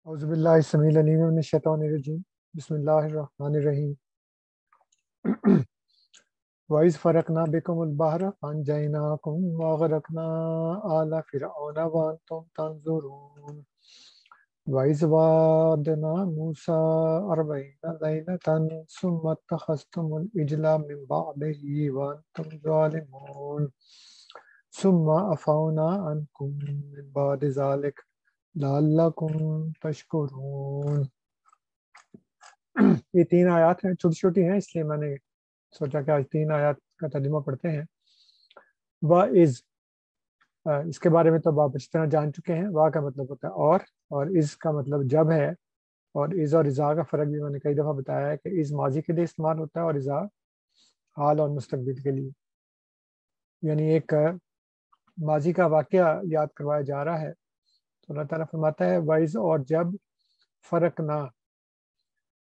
اعوذ باللہ السمیع العلیم من الشیطان الرجیم بسم اللہ الرحمن الرحیم وَإِذْ فَرَقْنَا بِكُمُ الْبَحْرَ فَأَنْجَيْنَاكُمْ وَأَغْرَقْنَا آلَ فِرْعَوْنَ وَأَنْتُمْ تَنْظُرُونَ وَإِذْ وَعَدْنَا مُوسَىٰ 40 لَيْلَةً ثُمَّ اتَّخَذْتُمُ الْعِجْلَ مِنْ بَعْدِهِ وَأَنْتُمْ ظَالِمُونَ ثُمَّ عَفَوْنَا عَنْكُمْ مِنْ بَعْدِ ذَلِكَ لعلکم تشکرون۔ یہ 3 آیات ہیں، چھوٹی چھوٹی ہیں، اس لیے میں نے سوچا کہ آج 3 آیات کا ترجمہ پڑھتے ہیں۔ وَإِذْ، اس کے بارے میں تو آپ اچھی طرح جان چکے ہیں۔ وا کا مطلب ہوتا ہے اور از کا مطلب جب ہے، اور از اور ازا کا فرق بھی میں نے کئی دفعہ بتایا ہے کہ از ماضی کے لیے استعمال ہوتا ہے اور ازا حال اور مستقبل کے لیے، یعنی ایک ماضی کا واقعہ یاد کروایا جا رہا ہے۔ تو اللہ تعالیٰ فرماتا ہے وائز، اور جب فرق نہ،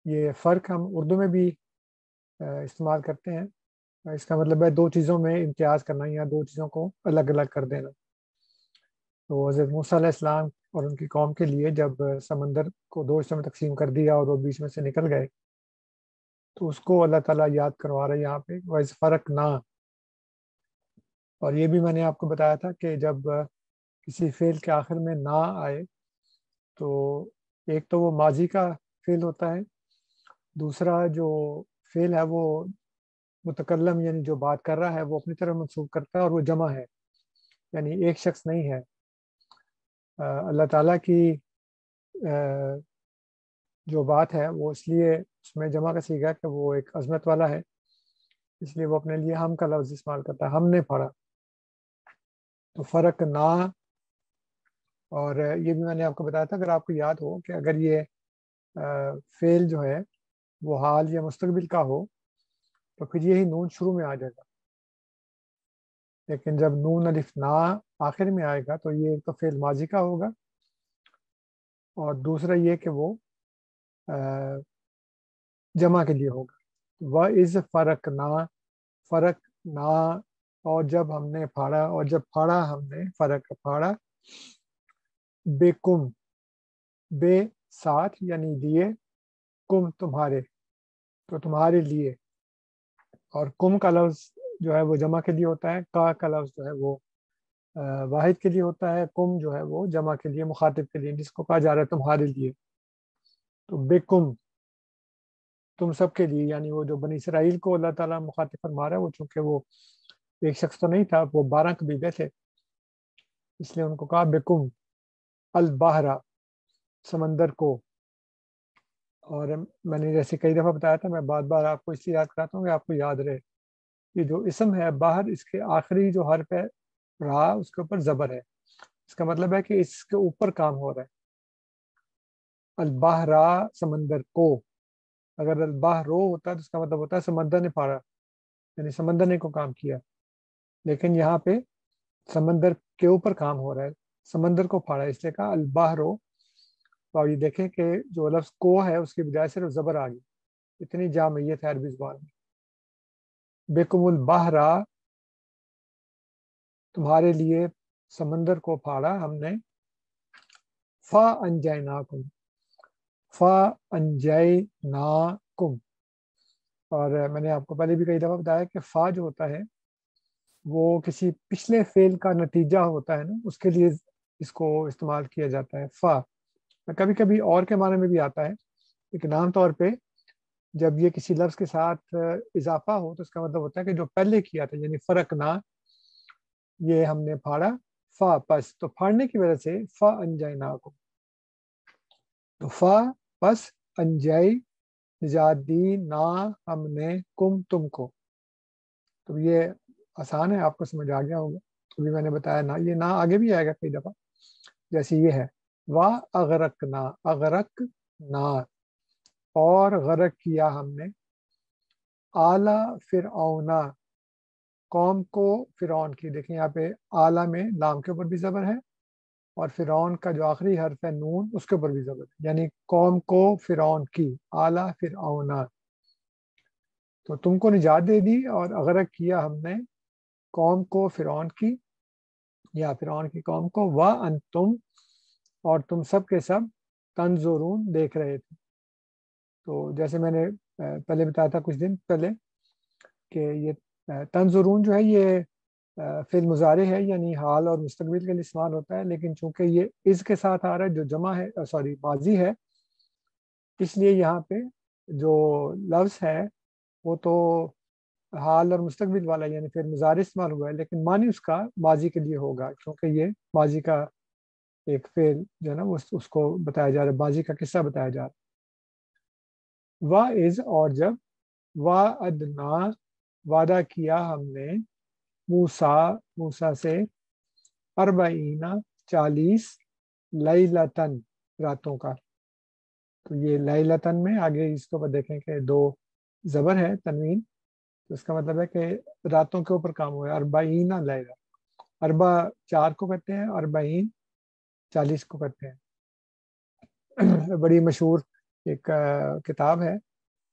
یہ فرق ہم اردو میں بھی استعمال کرتے ہیں، اس کا مطلب ہے 2 چیزوں میں امتیاز کرنا یا 2 چیزوں کو الگ الگ کر دینا۔ تو حضرت موسیٰ علیہ السلام اور ان کی قوم کے لیے جب سمندر کو 2 حصوں میں تقسیم کر دیا اور وہ بیچ میں سے نکل گئے، تو اس کو اللہ تعالیٰ یاد کروا رہے ہیں یہاں پہ وائز فرق نہ۔ اور یہ بھی میں نے آپ کو بتایا تھا کہ جب کسی فعل کے آخر میں نہ آئے تو ایک تو وہ ماضی کا فعل ہوتا ہے، دوسرا جو فعل ہے وہ متکلم یعنی جو بات کر رہا ہے وہ اپنی طرف منسوب کرتا ہے، اور وہ جمع ہے، یعنی ایک شخص نہیں ہے۔ اللہ تعالیٰ کی جو بات ہے وہ اس لیے اس میں جمع کا صیغہ کہ وہ ایک عظمت والا ہے، اس لیے وہ اپنے لیے ہم کا لفظ استعمال کرتا ہے، ہم نے پڑھا۔ تو فرق نہ، اور یہ بھی میں نے آپ کو بتایا تھا، اگر آپ کو یاد ہو کہ اگر یہ فعل جو ہے وہ حال یا مستقبل کا ہو تو پھر یہی نون شروع میں آ جائے گا، لیکن جب نون الف نا آخر میں آئے گا تو یہ ایک تو فعل ماضی کا ہوگا، اور دوسرا یہ کہ وہ جمع کے لیے ہوگا۔ وَإِذْ فَرَقْنَا، فرق نہ، اور جب ہم نے پھاڑا، اور جب پھاڑا ہم نے، فرق پھاڑا، بِكُم، بے ساتھ یعنی لیے، کم تمہارے، تو تمہارے لیے، اور کم کا لفظ جو ہے وہ جمع کے لیے ہوتا ہے، کا لفظ جو ہے وہ واحد کے لیے ہوتا ہے، کم جو ہے وہ جمع کے لیے، مخاطب کے لیے، جس کو کہا جا رہا ہے تمہارے لیے۔ تو بِكُم، تم سب کے لیے، یعنی وہ جو بنی اسرائیل کو اللہ تعالیٰ مخاطب فرما رہا ہے، وہ چونکہ وہ ایک شخص تو نہیں تھا، وہ 12 قبیلے تھے، اس لیے ان کو کہا بِكُم البحر، سمندر کو۔ اور میں نے جیسے کئی دفعہ بتایا تھا، میں بار بار آپ کو اس لیے یاد کراتا ہوں کہ آپ کو یاد رہے، یہ جو اسم ہے باہر، اس کے آخری جو حرف ہے را، اس کے اوپر زبر ہے، اس کا مطلب ہے کہ اس کے اوپر کام ہو رہا ہے۔ البحرا، سمندر کو، اگر البحرو ہوتا ہے تو اس کا مطلب ہوتا ہے سمندر نے پھاڑا، یعنی سمندر نے کو کام کیا، لیکن یہاں پہ سمندر کے اوپر کام ہو رہا ہے، سمندر کو پھاڑا، اس لیے کہا البحرو۔ اور یہ دیکھیں کہ جو لفظ کو ہے اس کی بجائے صرف زبر آ گئی، اتنی جامعیت ہے عربی زبان میں۔ بِكُمُ البحر، تمہارے لیے سمندر کو پھاڑا ہم نے، فَأَنْجَيْنَاكُمْ، فَأَنْجَيْنَاكُمْ۔ اور میں نے آپ کو پہلے بھی کئی دفعہ بتایا کہ فا جو ہوتا ہے وہ کسی پچھلے فعل کا نتیجہ ہوتا ہے نا، اس کے لیے اس کو استعمال کیا جاتا ہے فا۔ کبھی کبھی اور کے معنی میں بھی آتا ہے، لیکن عام طور پہ جب یہ کسی لفظ کے ساتھ اضافہ ہو تو اس کا مطلب ہوتا ہے کہ جو پہلے کیا تھا، یعنی فرق نہ، یہ ہم نے پھاڑا، فا پس، تو پھاڑنے کی وجہ سے فا انجیناکم، تو فا پس، انجائی نجات دی، نا ہم نے، کم تم کو۔ تو یہ آسان ہے، آپ کو سمجھ آ گیا ہوگا، ابھی میں نے بتایا نا، یہ نا آگے بھی آئے گا کئی دفعہ، جیسے یہ ہے وا اغرقنا، اغرقنا، اور غرق کیا ہم نے، اعلی فرعون، قوم کو فرعون کی۔ دیکھیں یہاں پہ اعلیٰ میں لام کے اوپر بھی زبر ہے، اور فرعون کا جو آخری حرف ہے نون، اس کے اوپر بھی زبر ہے، یعنی قوم کو فرعون کی، اعلیٰ فرعون، تو تم کو نجات دے دی اور اغرق کیا ہم نے قوم کو فرعون کی، یا فرعون کی قوم کو، وَأَنْتُمْ، اور تم سب کے سب، तंजुरून देख रहे थे। तो जैसे मैंने पहले बताया था कुछ दिन पहले कि ये तंजुरून जो है ये फिल मुजारे है, यानी हाल और मुस्तकबिल के लिए इस्तेमाल होता है, लेकिन चूंकि ये इस के साथ आ रहा है जो जमा है, सॉरी माजी है, इसलिए यहाँ पे जो लफ्ज़ है वो तो हाल और मुस्तकबिल वाला यानी फिर मुजारे इस्तेमाल हुआ है, लेकिन मानी उसका माजी के लिए होगा, क्योंकि ये माजी का एक फेल जो है ना वो उसको बताया जा रहा है, माजी का किस्सा बताया जा रहा है। वाह इज, और जब, वाह अदना, वादा किया हमने, मूसा, मूसा से, अरबईना, 40, लैलतन, रातों का। तो ये लैलतन में आगे इसके ऊपर देखें कि दो जबर है तनवीन, तो इसका मतलब है कि रातों के ऊपर काम हुआ है। अरबईना लैला, अरबा 4 को कहते हैं, अरबईन 40 को कहते हैं। बड़ी मशहूर एक किताब है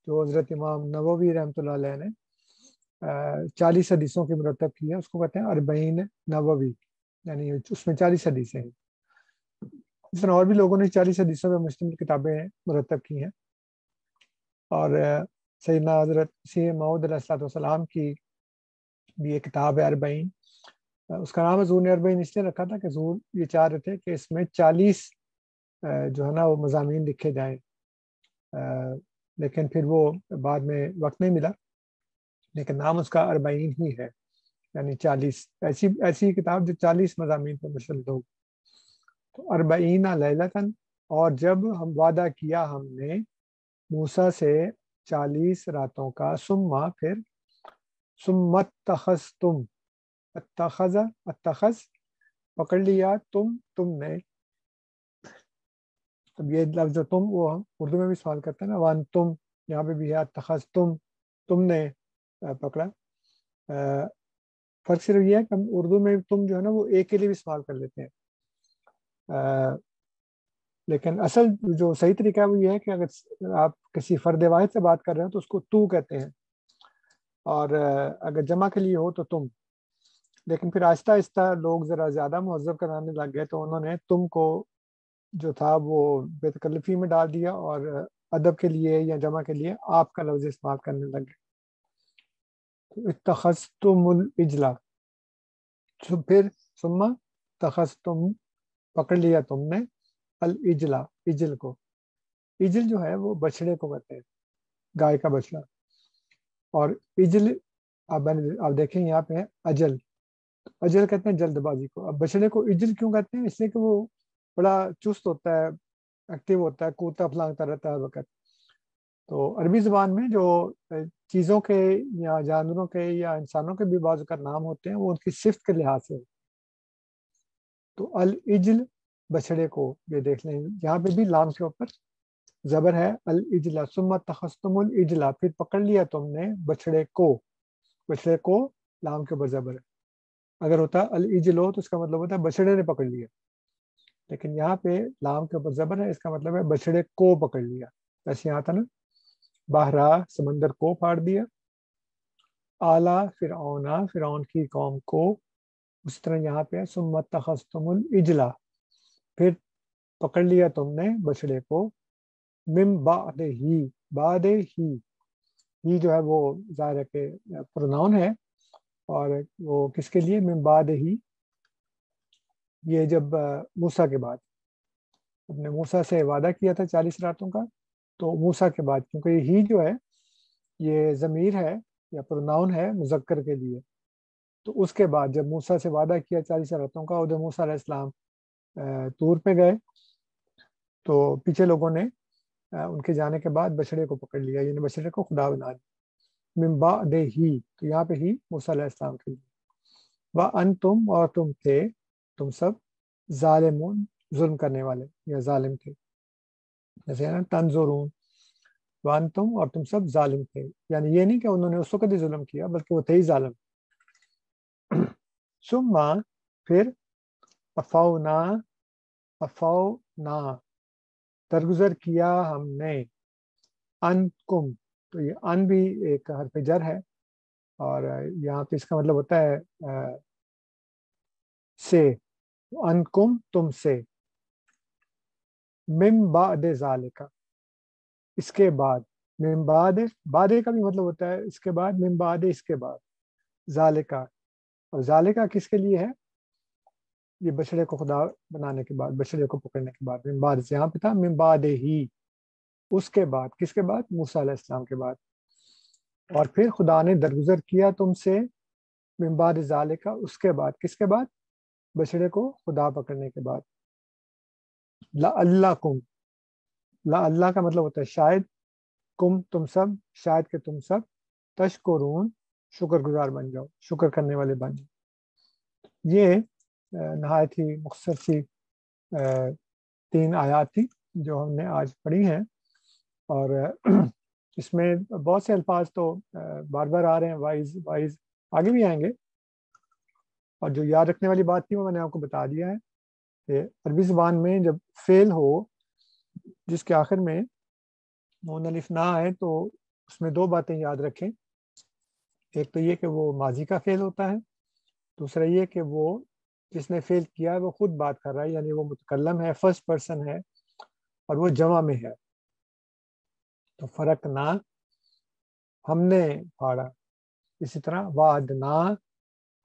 जो हज़रत इमाम नववी रहमतुल्लाह अलैह ने 40 हदीसों की मुरतब की है, उसको कहते हैं अरबईन नववी, यानी उसमें 40 हदीसें हैं। इस तरह और भी लोगों ने 40 हदीसों में मुस्लिम किताबें मुरतब की हैं। और सैयदना हज़रत मसीह मऊद अलैहिस्सलाम की भी एक किताब है अरबईन, उसका नाम ज़ून अरबईन इसलिए रखा था कि ज़ून ये चाह रहे थे कि इसमें 40 जो है ना वो मज़ामीन लिखे जाएं, लेकिन फिर वो बाद में वक्त नहीं मिला, लेकिन नाम उसका अरबईन ही है, यानी 40, ऐसी ऐसी किताब जो 40 मज़ामीन पर मुश्तमिल हो। तो अरबईना लैलतन, और जब हम वादा किया हमने मूसा से 40 रातों का, सुम्मा फिर, सुम्मत तखस तुम, अत्तखज़, अत्तखज़ पकड़ लिया, तुमने। अब ये लफ्ज़ जो तुम वो हम उर्दू में भी इस्तेमाल करते हैं ना, वन तुम, यहाँ पे भी है अत्तखज़ तुमने पकड़ा। फर्क सिर्फ ये है कि हम उर्दू में तुम जो है ना वो एक के लिए भी इस्तेमाल कर लेते हैं, लेकिन असल जो सही तरीका है वो ये है कि अगर आप किसी फर्द वाहिद से बात कर रहे हो तो उसको तू कहते हैं, और अगर जमा के लिए हो तो तुम। लेकिन फिर आहिस्ता आहिस्ता लोग ज़रा ज़्यादा महज़्ज़ब कराने लग गए, तो उन्होंने तुम को जो था वो बेतकल्लफ़ी में डाल दिया, और अदब के लिए या जमा के लिए आपका लफ्ज़ इस्तेमाल करने लग गए। तो इत्तखज़्तुमुल इजला, तो फिर सुम्मा तखज़्तुम पकड़ लिया तुमने, अल इजला, इजल को। इजल जो है वो बछड़े को कहते हैं, गाय का बछड़ा। और इजल आप देखें यहाँ पे है अजल, अजल कहते हैं जल्दबाजी को। अब बछड़े को इजल क्यों कहते हैं? इसलिए कि वो बड़ा चुस्त होता है, एक्टिव होता है, कूदता फलांगता रहता है हर वक्त। तो अरबी ज़ुबान में जो चीज़ों के या जानवरों के या इंसानों के भी बाज़ का नाम होते हैं वो उनकी सिफ्त के लिहाज से। तो अल इजल, बछड़े को, ये देख लें यहाँ पे भी लाम के ऊपर जबर है, अल इजला, सुम्मा तखस्तुमुल इजला, फिर पकड़ लिया तुमने बछड़े को, बछड़े को लाम के ऊपर जबर है। अगर होता अल इजलो तो इसका मतलब होता है बछड़े ने पकड़ लिया, लेकिन यहाँ पे लाम के ऊपर जबर है, इसका मतलब है बछड़े को पकड़ लिया। ऐसे यहाँ था ना, बाहरा, समंदर को फाड़ दिया, आला फिरौना, फिरौन की कौम को। उस तरह यहाँ पे सुम्मा तखस्तुमुल इजला, फिर पकड़ लिया तुमने बछड़े को, मिम बाद ही जो है वो ज़ाहिर है कि प्रोनाउन है, और वो किसके लिए, मिम बाद ही, ये जब मूसा के बाद, अपने मूसा से वादा किया था 40 रातों का, तो मूसा के बाद, क्योंकि ये ही जो है ये ज़मीर है या प्रोनाउन है मुज़क्कर के लिए, तो उसके बाद जब मूसा से वादा किया 40 रातों का, और जब मूसा अलैहिस्सलाम तूर पे गए, तो पीछे लोगों ने उनके जाने के बाद बछड़े को पकड़ लिया, यानी बछड़े को खुदा बना लिया। मिन बादे ही, तो यहाँ पे ही मूसा अलैहिस्सलाम के लिए। व अन तुम, और तुम थे, तुम सब, जालिमून, जुल्म करने वाले या जालिम थे। जैसे है ना तंजुरून, व अन तुम, और तुम सब जालिम थे, यानी ये नहीं कि उन्होंने उस वक्त ही जुल्म किया, बल्कि वो थे ही जालिम। सुम्मा फिर, अफौना, अफौना दरगुजर किया हमने, अन कुम, तो ये अन भी एक हरफ जर है, और यहाँ पे इसका मतलब होता है से, अन कुम तुम से। मिम बाद ज़ालिका, इसके बाद, मिम बाद, बादे का भी मतलब होता है इसके बाद, मिम बाद इसके बाद, ज़ालिका, और ज़ालिका किसके लिए है, ये बछड़े को खुदा बनाने के बाद, बछड़े को पकड़ने के बाद, मिम बाद से यहाँ पे था मिम बाद ही, उसके बाद, किसके बाद, मूसा अलैहिस्सलाम के बाद। और फिर खुदा ने दरगुजर किया तुमसे, मिन बाद ज़ालिका, उसके बाद, किसके बाद, बछड़े को खुदा पकड़ने के बाद। ला अल्लाह कुम, ला अल्लाह का मतलब होता है शायद, कुम तुम सब, शायद कि तुम सब, तशकुरून शुक्रगुजार बन जाओ, शुक्र करने वाले बन जाओ। ये नहायत ही मुख्तसर सी 3 आयत थी जो हमने आज पढ़ी हैं। और इसमें बहुत से अल्फाज तो बार बार आ रहे हैं, वाइज वाइज आगे भी आएंगे। और जो याद रखने वाली बात थी वो मैंने आपको बता दिया है कि अरबी ज़ुबान में जब फेल हो जिसके आखिर में नून अलिफ ना आए तो उसमें 2 बातें याद रखें। एक तो ये कि वो माजी का फेल होता है, दूसरा ये कि वो जिसने फेल किया है वो खुद बात कर रहा है, यानी वो मुतकल्लम है, फर्स्ट पर्सन है और वो जमा में है। तो फर्क ना, हमने फाड़ा। इसी तरह वाद ना,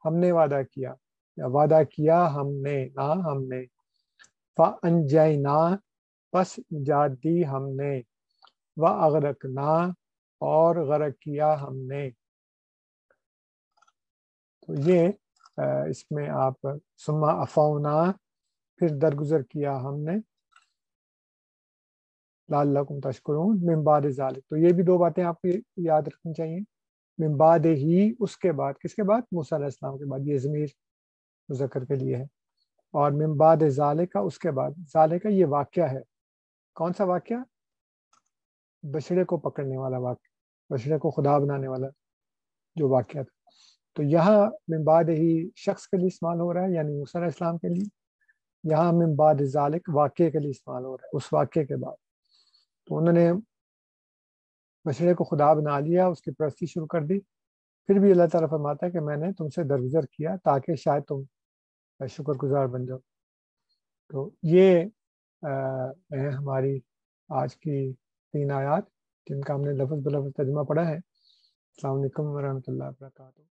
हमने वादा किया, या वादा किया हमने, ना हमने। फ़अनजयना, बस निजात दी हमने। व अगरकना, और गरक किया हमने। तो ये इसमें आप सुम्मा अफौना, फिर दरगुजर किया हमने, लअल्लकुम तशकुरून मिन बाद ज़ालिक। तो ये भी 2 बातें आपको याद रखनी चाहिए। मिन बाद ही, उसके बाद, किसके बाद, मूसा अलैहिस्सलाम के बाद, ये ज़मीर मुज़क्कर के लिए है। और मिन बाद ज़ालिका, उसके बाद, ज़ालिका ये वाक़या है। कौन सा वाक़या, बछड़े को पकड़ने वाला वाक़या, बछड़े को खुदा बनाने वाला जो वाक़या था। तो यहाँ मिन बाद ही शख्स के लिए इस्तेमाल हो रहा है, यानी मूसा अलैहिस्सलाम के लिए। यहाँ मिन बाद ज़ालिक वाक़ये के लिए इस्तेमाल हो रहा है, उस वाक़ये के बाद। तो उन्होंने बछड़े को खुदा बना लिया, उसकी परस्ती शुरू कर दी। फिर भी अल्लाह ताला फरमाता है कि मैंने तुमसे दरगुजर किया ताकि शायद तुम शुक्रगुजार बन जाओ। तो ये है हमारी आज की 3 आयत जिनका हमने लफ्ज़ ब लफ्ज़ तर्जुमा पढ़ा है। अस्सलाम वालेकुम व रहमतुल्लाहि व बरकातहू।